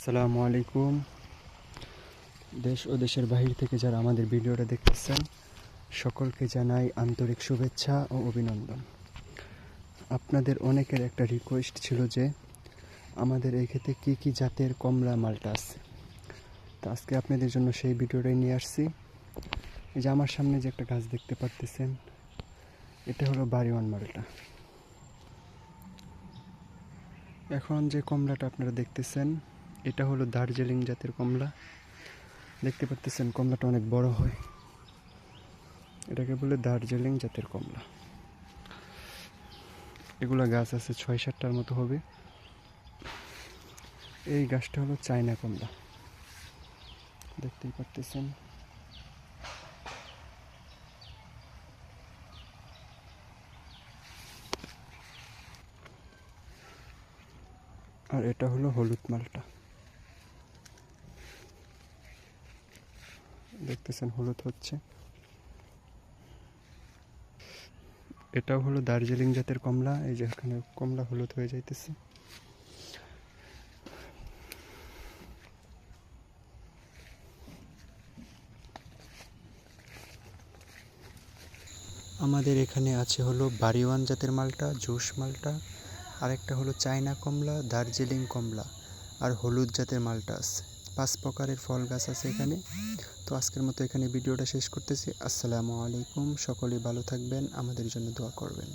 আসসালামু আলাইকুম। দেশ ও দেশের বাহির থেকে যারা আমাদের ভিডিওটা দেখতেছেন সকলকে জানাই আন্তরিক শুভেচ্ছা ও অভিনন্দন। আপনাদের অনেকের একটা রিকোয়েস্ট ছিল যে আমাদের এই ক্ষেতে কী কী জাতের কমলা মালটা আছে, তো আজকে আপনাদের জন্য সেই ভিডিওটাই নিয়ে আসছি। এই যে আমার সামনে যে একটা গাছ দেখতে পারতেছেন, এটা হলো বাড়িওয়ান মালটা। এখন যে কমলাটা আপনারা দেখতেছেন এটা হলো দার্জিলিং জাতের কমলা। দেখতে পাচ্ছেন কমলাটা অনেক বড় হয়, এটাকে বলে দার্জিলিং জাতের কমলা। এগুলা গাছ আছে ৬-৭টার মতো হবে। এই গাছটা হলো চায়না কমলা, দেখতেই পাচ্ছেন। আর এটা হলো হলুদ মালটা, দেখতেছেন হলুদ হচ্ছে। এটাও হলো দার্জিলিং জাতের কমলা। এই যে এখানে কমলা হলুদ হয়ে যাইতেছে। আমাদের এখানে আছে হলো বাড়িওয়ান জাতের মালটা, জোস মালটা, আরেকটা হলো চায়না কমলা, দার্জিলিং কমলা আর হলুদ জাতের মালটা আছে। 5 প্রকারের ফল গাছ আছে এখানে। তো আজকের মতো এখানে ভিডিওটা শেষ করতেছি। আসসালামু আলাইকুম। সকলেই ভালো থাকবেন, আমাদের জন্য দোয়া করবেন।